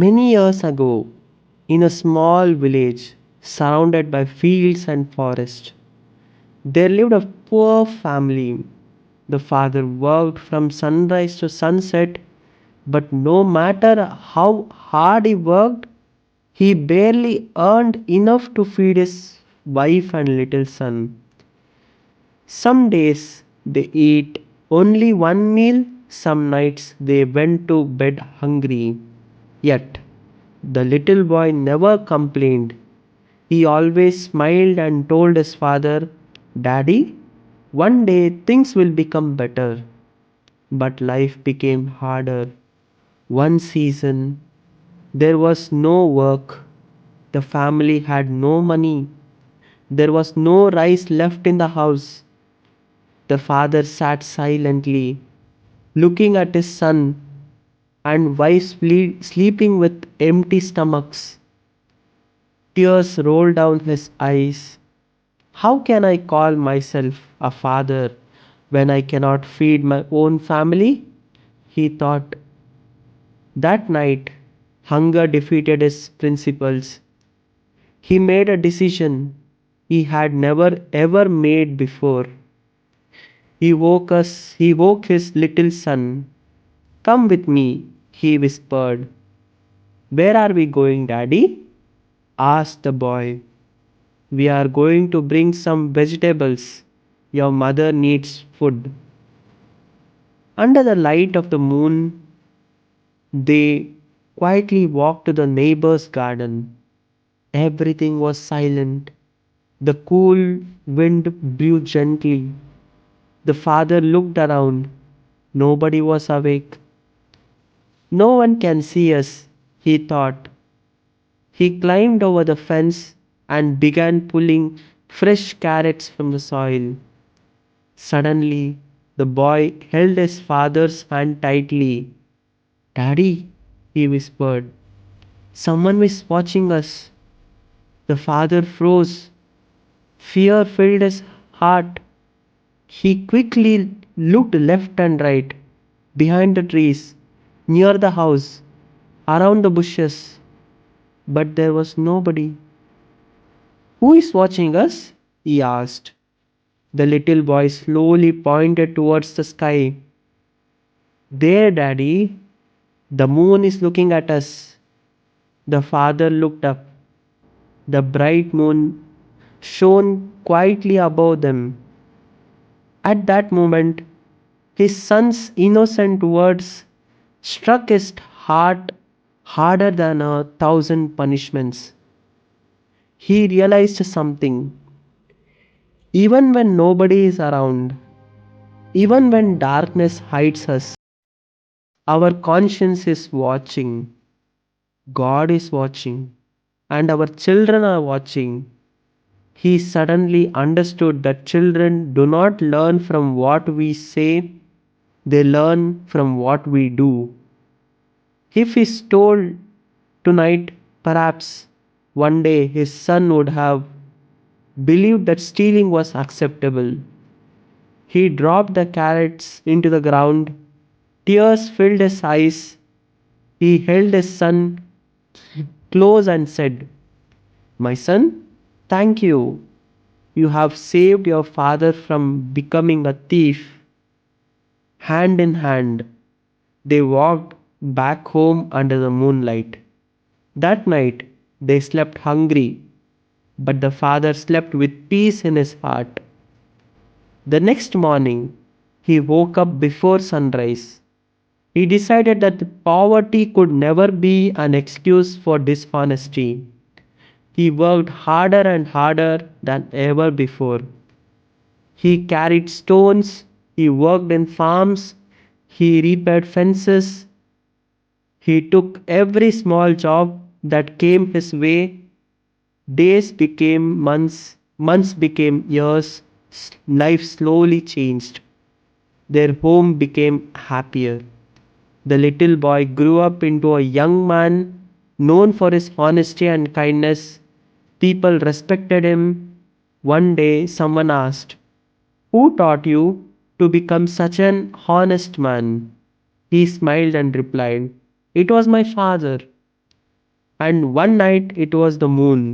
Many years ago, in a small village surrounded by fields and forest, there lived a poor family. The father worked from sunrise to sunset, but no matter how hard he worked, he barely earned enough to feed his wife and little son. Some days they ate only one meal, some nights they went to bed hungry. Yet the little boy never complained. He always smiled and told his father, "Daddy, one day things will become better." But life became harder. One season, there was no work. The family had no money. There was no rice left in the house. The father sat silently, looking at his son and wife sleeping with empty stomachs. Tears rolled down his eyes. How can I call myself a father when I cannot feed my own family? He thought. That night, hunger defeated his principles. He made a decision he had never ever made before. He woke his little son. "Come with me," he whispered. "Where are we going, Daddy?" asked the boy. "We are going to bring some vegetables. Your mother needs food." Under the light of the moon, they quietly walked to the neighbor's garden. Everything was silent. The cool wind blew gently. The father looked around. Nobody was awake. "No one can see us," he thought. He climbed over the fence and began pulling fresh carrots from the soil. Suddenly, the boy held his father's hand tightly. "Daddy," he whispered, "someone is watching us." The father froze. Fear filled his heart. He quickly looked left and right, behind the trees, near the house, around the bushes, but there was nobody. "Who is watching us?" he asked. The little boy slowly pointed towards the sky. "There, Daddy, the moon is looking at us." The father looked up. The bright moon shone quietly above them. At that moment, his son's innocent words struck his heart harder than 1,000 punishments. He realized something. Even when nobody is around, even when darkness hides us, our conscience is watching. God is watching. And our children are watching. He suddenly understood that children do not learn from what we say, they learn from what we do. If he stole tonight, perhaps one day his son would have believed that stealing was acceptable. He dropped the carrots into the ground. Tears filled his eyes. He held his son close and said, "My son, thank you. You have saved your father from becoming a thief." Hand in hand, they walked back home under the moonlight. That night, they slept hungry, but the father slept with peace in his heart. The next morning, he woke up before sunrise. He decided that poverty could never be an excuse for dishonesty. He worked harder and harder than ever before. He carried stones, he worked in farms, he repaired fences, he took every small job that came his way. Days became months, months became years, life slowly changed. Their home became happier. The little boy grew up into a young man known for his honesty and kindness. People respected him. One day, someone asked, "Who taught you to become such an honest man?" He smiled and replied, "It was my father." and one night it was the moon.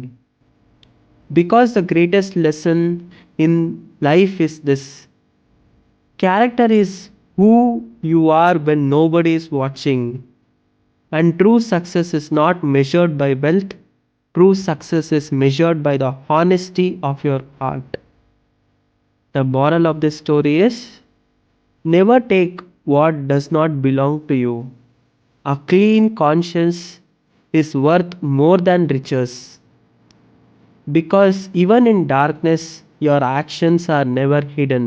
Because the greatest lesson in life is this: character is who you are when nobody is watching. And true success is not measured by wealth, true success is measured by the honesty of your heart. The moral of this story is never take what does not belong to you. A clean conscience is worth more than riches, because even in darkness, your actions are never hidden.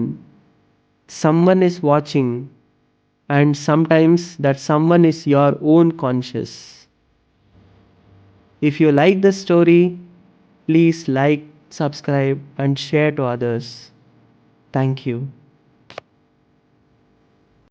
Someone is watching, and sometimes that someone is your own conscience. If you like this story, please like, subscribe, and share to others. Thank you.